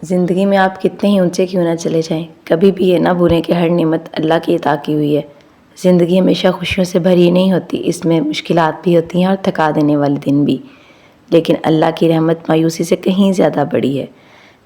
ज़िंदगी में आप कितने ही ऊंचे क्यों ना चले जाएं, कभी भी ये ना भूलें कि हर नेमत अल्लाह की अता की हुई है। ज़िंदगी हमेशा खुशियों से भरी नहीं होती, इसमें मुश्किलात भी होती हैं और थका देने वाले दिन भी। लेकिन अल्लाह की रहमत मायूसी से कहीं ज़्यादा बड़ी है।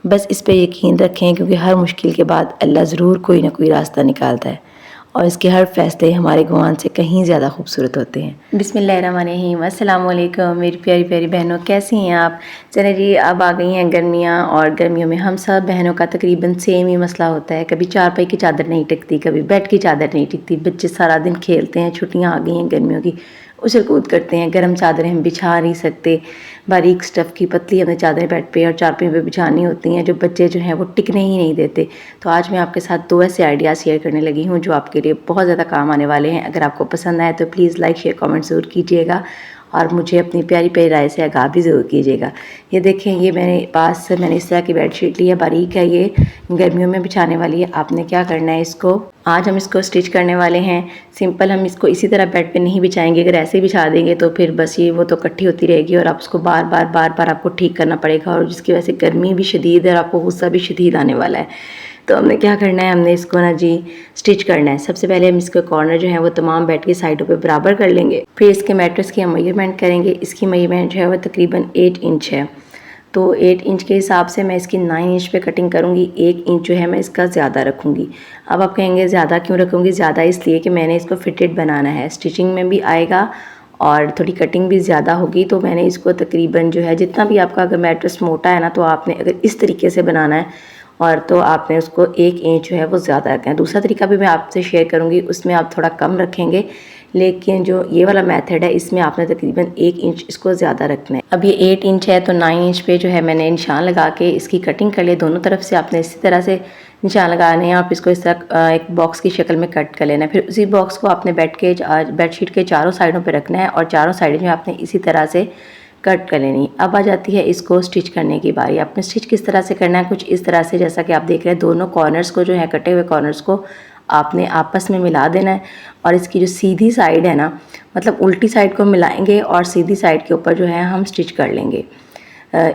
बस इस पे यकीन रखें, क्योंकि हर मुश्किल के बाद अल्लाह ज़रूर कोई ना कोई रास्ता निकालता है और इसके हर फैसले हमारे गुमान से कहीं ज़्यादा खूबसूरत होते हैं। बिस्मिल्लाहिर्रहमानिर्रहीम, अस्सलाम वालेकुम मेरी प्यारी प्यारी बहनों, कैसी हैं आप। चले जी, अब आ गई हैं गर्मियाँ और गर्मियों में हम सब बहनों का तकरीबन सेम ही मसला होता है। कभी चारपाई की चादर नहीं टिकती, कभी बेड की चादर नहीं टिकती। बच्चे सारा दिन खेलते हैं, छुट्टियाँ आ गई हैं गर्मियों की, उछल कूद करते हैं। गर्म चादरें हम बिछा नहीं सकते, बारीक स्टफ़ की पतली हमें चादरें बेड पे और चारपाई पे बिछानी होती हैं, जो बच्चे जो हैं वो टिकने ही नहीं देते। तो आज मैं आपके साथ 2 ऐसे आइडियाज़ शेयर करने लगी हूँ जो आपके लिए बहुत ज़्यादा काम आने वाले हैं। अगर आपको पसंद आए तो प्लीज़ लाइक शेयर कमेंट ज़रूर कीजिएगा और मुझे अपनी प्यारी प्यारी राय से आगाह भी ज़रूर कीजिएगा। ये देखें, ये मेरे पास मैंने इस तरह की बेडशीट ली है, बारीक है, ये गर्मियों में बिछाने वाली है। आपने क्या करना है, इसको आज हम इसको स्टिच करने वाले हैं। सिंपल हम इसको इसी तरह बेड पे नहीं बिछाएंगे। अगर ऐसे ही बिछा देंगे तो फिर बस ये वो तो इकट्ठी होती रहेगी और आप उसको बार बार आपको ठीक करना पड़ेगा, और जिसकी वजह से गर्मी भी शदीद है और आपको गुस्सा भी शदीद आने वाला है। तो हमने क्या करना है, हमने इसको ना जी स्टिच करना है। सबसे पहले हम इसके कॉर्नर जो है वो तमाम बेड की साइडों पे बराबर कर लेंगे। फिर इसके मैट्रेस की हम मेजरमेंट करेंगे। इसकी मेजरमेंट जो है वो तकरीबन 8 इंच है। तो 8 इंच के हिसाब से मैं इसकी 9 इंच पे कटिंग करूँगी। 1 इंच जो है मैं इसका ज़्यादा रखूँगी। अब आप कहेंगे ज़्यादा क्यों रखूँगी? ज़्यादा इसलिए कि मैंने इसको फिटेड बनाना है, स्टिचिंग में भी आएगा और थोड़ी कटिंग भी ज़्यादा होगी। तो मैंने इसको तकरीबन जो है, जितना भी आपका अगर मैट्रेस मोटा है ना, तो आपने अगर इस तरीके से बनाना है और तो आपने उसको 1 इंच जो है वो ज़्यादा रखना है। दूसरा तरीका भी मैं आपसे शेयर करूँगी, उसमें आप थोड़ा कम रखेंगे, लेकिन जो ये वाला मेथड है इसमें आपने तकरीबन 1 इंच इसको ज़्यादा रखना है। अब ये 8 इंच है तो 9 इंच पे जो है मैंने निशान लगा के इसकी कटिंग कर लिया। दोनों तरफ से आपने इसी तरह से निशान लगाने हैं। आप इसको इस तरह एक बॉक्स की शक्ल में कट कर लेना है। फिर उसी बॉक्स को आपने बेडशीट के चारों साइडों पर रखना है और चारों साइडें जो आपने इसी तरह से कट कर लेनी। अब आ जाती है इसको स्टिच करने की बारी। आपने स्टिच किस तरह से करना है, कुछ इस तरह से, जैसा कि आप देख रहे हैं, दोनों कॉर्नर्स को जो है, कटे हुए कॉर्नर्स को आपने आपस में मिला देना है। और इसकी जो सीधी साइड है ना, मतलब उल्टी साइड को मिलाएंगे और सीधी साइड के ऊपर जो है हम स्टिच कर लेंगे।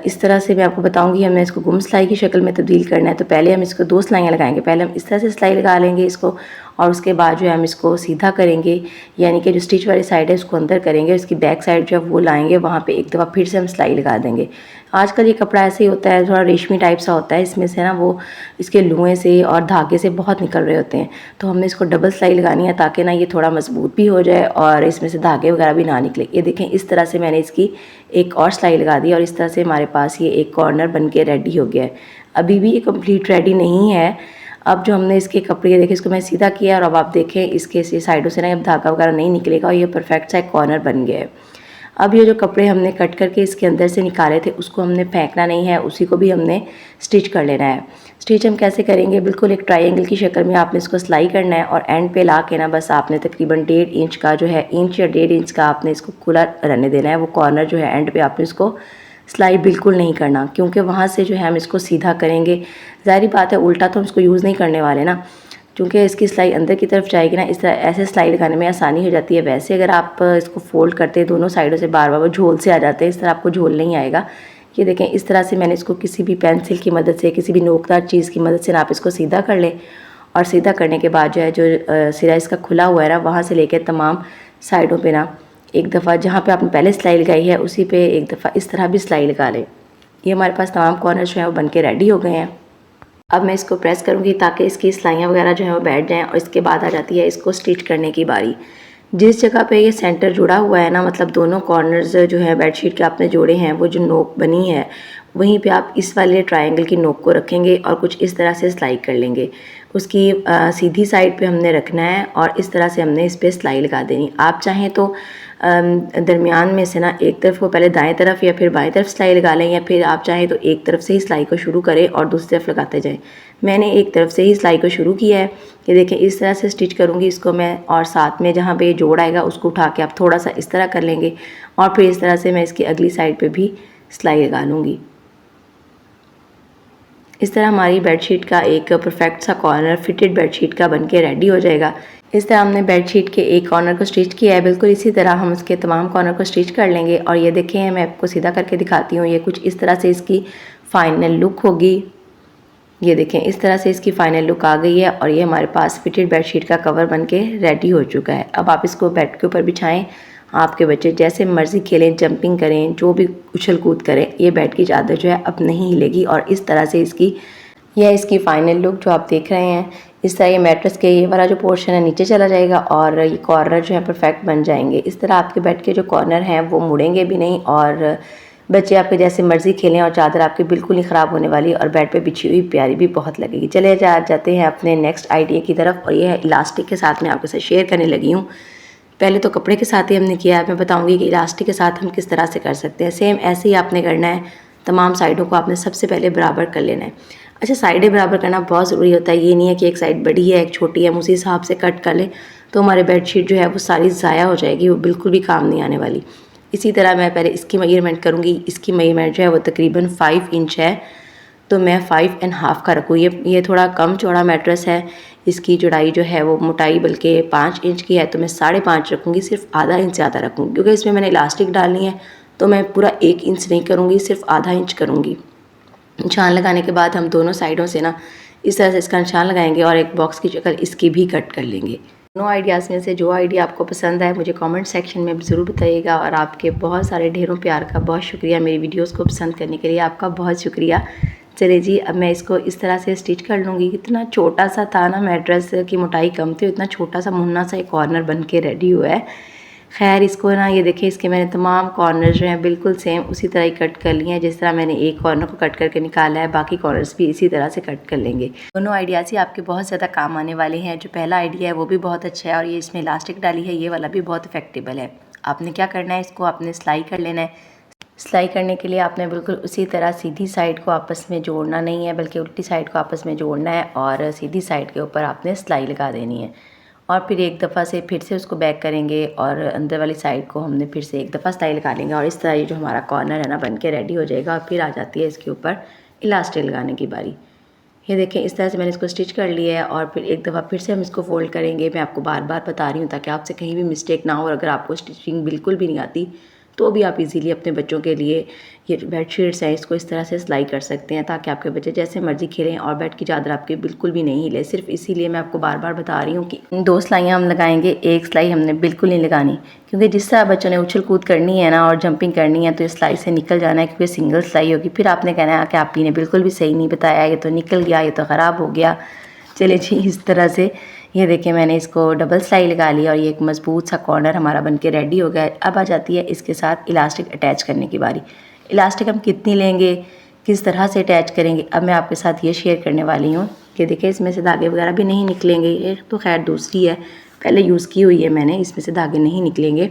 इस तरह से मैं आपको बताऊंगी। हमें इसको गुम सिलाई की शक्ल में तब्दील करना है। तो पहले हम इसको 2 सिलाइयाँ लगाएंगे। पहले हम इस तरह से सिलाई लगा लेंगे इसको, और उसके बाद जो है हम इसको सीधा करेंगे, यानी कि जो स्टिच वाली साइड है उसको अंदर करेंगे, उसकी बैक साइड जो है वो लाएंगे, वहाँ पे एक दफ़ा फिर से हम सिलाई लगा देंगे। आजकल ये कपड़ा ऐसे ही होता है, थोड़ा रेशमी टाइप सा होता है, इसमें से ना वो इसके लुएँ से और धागे से बहुत निकल रहे होते हैं। तो हमने इसको डबल सिलाई लगानी है ताकि ना ये थोड़ा मजबूत भी हो जाए और इसमें से धागे वगैरह भी ना निकले। ये देखें, इस तरह से मैंने इसकी एक और सिलाई लगा दी और इस तरह से हमारे पास ये एक कॉर्नर बन के रेडी हो गया है। अभी भी ये कंप्लीट रेडी नहीं है। अब जो हमने इसके कपड़े, देखें, इसको मैं सीधा किया और अब आप देखें इसके साइडों से ना अब धागा वगैरह नहीं निकलेगा और ये परफेक्ट सा एक कॉर्नर बन गया है। अब ये जो कपड़े हमने कट करके इसके अंदर से निकाले थे उसको हमने फेंकना नहीं है, उसी को भी हमने स्टिच कर लेना है। स्टिच हम कैसे करेंगे, बिल्कुल एक ट्रायंगल की शक्ल में आपने इसको सिलाई करना है और एंड पे ला के ना बस आपने तकरीबन 1.5 इंच का जो है, इंच या 1.5 इंच का आपने इसको खुला रहने देना है। वो कॉर्नर जो है एंड पे आपने इसको सिलाई बिल्कुल नहीं करना, क्योंकि वहाँ से जो है हम इसको सीधा करेंगे। ज़ाहिर बात है उल्टा तो हम इसको यूज़ नहीं करने वाले ना, क्योंकि इसकी सिलाई अंदर की तरफ जाएगी ना, इस तरह ऐसे सिलाई लगाने में आसानी हो जाती है। वैसे अगर आप इसको फोल्ड करते हैं दोनों साइडों से, बार बार वो झोल से आ जाते हैं, इस तरह आपको झोल नहीं आएगा। ये देखें, इस तरह से मैंने इसको किसी भी पेंसिल की मदद से, किसी भी नोकदार चीज़ की मदद से ना आप इसको सीधा कर लें। और सीधा करने के बाद जो है, जो सिरा इसका खुला हुआ है ना, वहाँ से लेकर तमाम साइडों पर ना एक दफ़ा, जहाँ पर आपने पहले सिलाई लगाई है उसी पर एक दफ़ा इस तरह भी सिलाई लगा लें। ये हमारे पास तमाम कॉर्नर जो है वो बन के रेडी हो गए हैं। अब मैं इसको प्रेस करूँगी ताकि इसकी सिलाइयाँ वगैरह जो है वो बैठ जाएँ और इसके बाद आ जाती है इसको स्टिच करने की बारी। जिस जगह पे ये सेंटर जुड़ा हुआ है ना, मतलब दोनों कॉर्नर्स जो है बेडशीट के आपने जोड़े हैं, वो जो नोक बनी है वहीं पे आप इस वाले ट्रायंगल की नोक को रखेंगे और कुछ इस तरह से सिलाई कर लेंगे। उसकी सीधी साइड पे हमने रखना है और इस तरह से हमने इस पर सिलाई लगा देनी। आप चाहें तो दरमियान में से ना एक तरफ को पहले दाएं तरफ या फिर बाएं तरफ सिलाई लगा लें, या फिर आप चाहें तो एक तरफ से ही सिलाई को शुरू करें और दूसरी तरफ लगाते जाएं। मैंने एक तरफ से ही सिलाई को शुरू किया है। कि देखें, इस तरह से स्टिच करूँगी इसको मैं, और साथ में जहाँ पे जोड़ आएगा उसको उठा के आप थोड़ा सा इस तरह कर लेंगे और फिर इस तरह से मैं इसकी अगली साइड पे भी सिलाई लगा लूँगी। इस तरह हमारी बेडशीट का एक परफेक्ट सा कॉर्नर फिटेड बेडशीट का बन के रेडी हो जाएगा। इस तरह हमने बेडशीट के एक कॉर्नर को स्टिच किया है। बिल्कुल इसी तरह हम उसके तमाम कॉर्नर को स्टिच कर लेंगे। और ये देखें, मैं आपको सीधा करके दिखाती हूँ। ये कुछ इस तरह से इसकी फाइनल लुक होगी। ये देखें इस तरह से इसकी फ़ाइनल लुक आ गई है और ये हमारे पास फिटेड बेडशीट का कवर बनके रेडी हो चुका है। अब आप इसको बेड के ऊपर बिछाएं, आपके बच्चे जैसे मर्ज़ी खेलें, जंपिंग करें, जो भी उछल कूद करें, ये बेड की चादर जो है अब नहीं हिलेगी। और इस तरह से इसकी फ़ाइनल लुक जो आप देख रहे हैं, इस तरह ये मैट्रेस के ये वाला जो पोर्शन है नीचे चला जाएगा और ये कॉर्नर जो है परफेक्ट बन जाएंगे। इस तरह आपके बेड के जो कॉर्नर हैं वो मुड़ेंगे भी नहीं और बच्चे आपके जैसे मर्ज़ी खेलें और चादर आपकी बिल्कुल नहीं ख़राब होने वाली और बेड पे बिछी हुई प्यारी भी बहुत लगेगी। चले जाते हैं अपने नेक्स्ट आइडिया की तरफ और ये है इलास्टिक के साथ मैं आपके साथ शेयर करने लगी हूँ। पहले तो कपड़े के साथ ही हमने किया है, मैं बताऊँगी कि इलास्टिक के साथ हम किस तरह से कर सकते हैं। सेम ऐसे ही आपने करना है, तमाम साइडों को आपने सबसे पहले बराबर कर लेना है। अच्छा, साइडें बराबर करना बहुत ज़रूरी होता है, ये नहीं है कि एक साइड बड़ी है एक छोटी है, हम उसी हिसाब से कट कर लें तो हमारे बेडशीट जो है वो सारी ज़ाया हो जाएगी, वो बिल्कुल भी काम नहीं आने वाली। इसी तरह मैं पहले इसकी मेजरमेंट करूँगी। इसकी मेजरमेंट जो है वो तकरीबन 5 इंच है, तो मैं 5.5 का रखूँ। ये थोड़ा कम चौड़ा मैट्रेस है, इसकी चौड़ाई जो है वो मोटाई बल्कि 5 इंच की है, तो मैं 5.5 रखूँगी, सिर्फ आधा इंच ज़्यादा रखूँगी क्योंकि इसमें मैंने इलास्टिक डालनी है। तो मैं पूरा 1 इंच नहीं करूँगी, सिर्फ आधा इंच करूँगी। निशान लगाने के बाद हम दोनों साइडों से ना इस तरह से इसका निशान लगाएंगे और एक बॉक्स की शक्ल इसकी भी कट कर लेंगे। दोनों आइडियाज़ में से जो आइडिया आपको पसंद आए मुझे कमेंट सेक्शन में ज़रूर बताइएगा। और आपके बहुत सारे ढेरों प्यार का बहुत शुक्रिया, मेरी वीडियोस को पसंद करने के लिए आपका बहुत शुक्रिया। चलिए जी, अब मैं इसको इस तरह से स्टिच कर लूँगी। इतना छोटा सा था ना, मैट्रेस की मोटाई कम थी, इतना छोटा सा मुन्ना सा एक कॉर्नर बन के रेडी हुआ है। खैर इसको ना, ये देखिए इसके मैंने तमाम कॉर्नर जो हैं बिल्कुल सेम उसी तरह ही कट कर लिए हैं जिस तरह मैंने एक कॉर्नर को कट करके निकाला है, बाकी कॉर्नर्स भी इसी तरह से कट कर लेंगे। दोनों आइडियाज़ ही आपके बहुत ज़्यादा काम आने वाले हैं। जो पहला आइडिया है वो भी बहुत अच्छा है और ये इसमें इलास्टिक डाली है, ये वाला भी बहुत इफेक्टिबल है। आपने क्या करना है, इसको आपने सिलाई कर लेना है। सिलाई करने के लिए आपने बिल्कुल उसी तरह सीधी साइड को आपस में जोड़ना नहीं है बल्कि उल्टी साइड को आपस में जोड़ना है और सीधी साइड के ऊपर आपने सिलाई लगा देनी है और फिर एक दफ़ा से फिर से उसको बैक करेंगे और अंदर वाली साइड को हमने फिर से एक दफ़ा सिलाई लगा लेंगे और इस तरह ये जो हमारा कॉर्नर है ना बन के रेडी हो जाएगा। और फिर आ जाती है इसके ऊपर इलास्टिक लगाने की बारी। ये देखें इस तरह से मैंने इसको स्टिच कर लिया है और फिर एक दफ़ा फिर से हम इसको फोल्ड करेंगे। मैं आपको बार बार बता रही हूँ ताकि आपसे कहीं भी मिस्टेक ना हो। और अगर आपको स्टिचिंग बिल्कुल भी नहीं आती तो भी आप इजीली अपने बच्चों के लिए ये बेडशीट्स हैं इसको इस तरह से सिलाई कर सकते हैं ताकि आपके बच्चे जैसे मर्जी खेलें और बेड की चादर आपकी बिल्कुल भी नहीं हिले। सिर्फ इसीलिए मैं आपको बार बार बता रही हूँ कि 2 सिलाइयाँ हम लगाएंगे, एक सिलाई हमने बिल्कुल नहीं लगानी क्योंकि जिस तरह बच्चों ने उछल कूद करनी है ना और जंपिंग करनी है तो इस सिलाई से निकल जाना है क्योंकि सिंगल सिलाई होगी। फिर आपने कहना है कि आप ही ने बिल्कुल भी सही नहीं बताया, ये तो निकल गया, ये तो ख़राब हो गया। चलिए जी, इस तरह से ये देखिए मैंने इसको डबल सिलाई लगा ली और ये एक मज़बूत सा कॉर्नर हमारा बनके रेडी हो गया है। अब आ जाती है इसके साथ इलास्टिक अटैच करने की बारी। इलास्टिक हम कितनी लेंगे, किस तरह से अटैच करेंगे, अब मैं आपके साथ ये शेयर करने वाली हूँ। कि देखिए इसमें से धागे वगैरह भी नहीं निकलेंगे, ये तो खैर दूसरी है, पहले यूज़ की हुई है मैंने, इसमें से धागे नहीं निकलेंगे।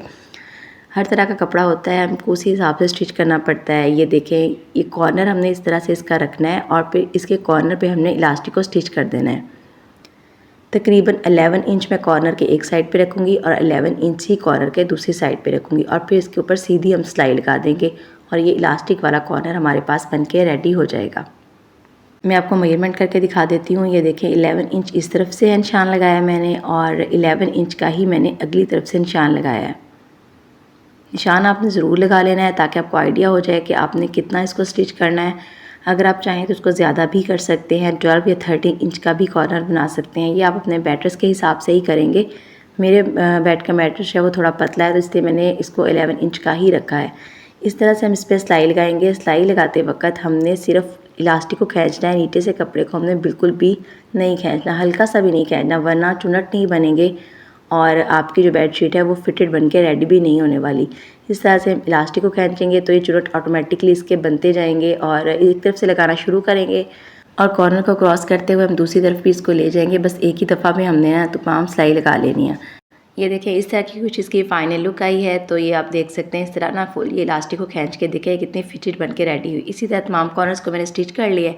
हर तरह का कपड़ा होता है, हमको उसी हिसाब से स्टिच करना पड़ता है। ये देखें ये कॉर्नर हमने इस तरह से इसका रखना है और फिर इसके कॉर्नर पे हमने इलास्टिक को स्टिच कर देना है। तकरीबन 11 इंच मैं कॉर्नर के एक साइड पे रखूँगी और 11 इंच ही कॉर्नर के दूसरी साइड पे रखूँगी और फिर इसके ऊपर सीधी हम सिलाई लगा देंगे और ये इलास्टिक वाला कॉर्नर हमारे पास बन के रेडी हो जाएगा। मैं आपको मेजरमेंट करके दिखा देती हूँ। ये देखें 11 इंच इस तरफ से निशान लगाया मैंने और 11 इंच का ही मैंने अगली तरफ से निशान लगाया है। निशान आपने ज़रूर लगा लेना है ताकि आपको आइडिया हो जाए कि आपने कितना इसको स्टिच करना है। अगर आप चाहें तो उसको ज़्यादा भी कर सकते हैं, 12 या 13 इंच का भी कॉर्नर बना सकते हैं। ये आप अपने मैट्रेस के हिसाब से ही करेंगे। मेरे बेड का मैट्रेस है वो थोड़ा पतला है तो इसलिए मैंने इसको 11 इंच का ही रखा है। इस तरह से हम इस पर सिलाई लगाएंगे। सिलाई लगाते वक्त हमने सिर्फ इलास्टिक को खींचना है, नीचे से कपड़े को हमने बिल्कुल भी नहीं खींचना, हल्का सा भी नहीं खींचना, वरना चुनट नहीं बनेंगे और आपकी जो बेडशीट है वो फिटेड बन के रेडी भी नहीं होने वाली। इस तरह से इलास्टिक को खींचेंगे तो ये चुनट ऑटोमेटिकली इसके बनते जाएंगे और एक तरफ से लगाना शुरू करेंगे और कॉर्नर को क्रॉस करते हुए हम दूसरी तरफ भी इसको ले जाएंगे। बस एक ही दफ़ा में हमने ना तमाम सिलाई लगा लेनी है। ये देखिए इस तरह की कुछ इसकी फाइनल लुक आई है। तो ये आप देख सकते हैं इस तरह ना फुल ये इलास्टिक को खींच के दिखे कितनी फिटेड बन के रेडी हुई। इसी तरह तमाम कॉर्नर्स को मैंने स्टिच कर लिया है।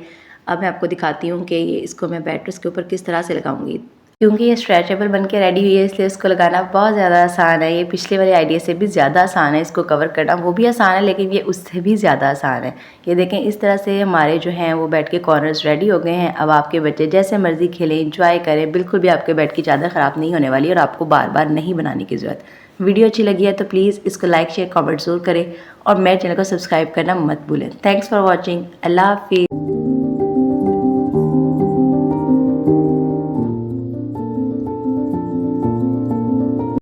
अब मैं आपको दिखाती हूँ कि ये इसको मैं बैटर्स के ऊपर किस तरह से लगाऊंगी। क्योंकि ये स्ट्रेचेबल बन के रेडी हुई है इसलिए इसको लगाना बहुत ज़्यादा आसान है। ये पिछले वाले आइडिया से भी ज़्यादा आसान है, इसको कवर करना वो भी आसान है लेकिन ये उससे भी ज़्यादा आसान है। ये देखें इस तरह से हमारे जो हैं वो बेड के कॉर्नर्स रेडी हो गए हैं। अब आपके बच्चे जैसे मर्ज़ी खेलें, इंजॉय करें, बिल्कुल भी आपके बेड की चादर ख़राब नहीं होने वाली और आपको बार बार नहीं बनाने की ज़रूरत। वीडियो अच्छी लगी है तो प्लीज़ इसको लाइक शेयर कमेंट ज़रूर करें और मेरे चैनल को सब्सक्राइब करना मत भूलें। Thanks for watching. अल्लाह हाफिज़।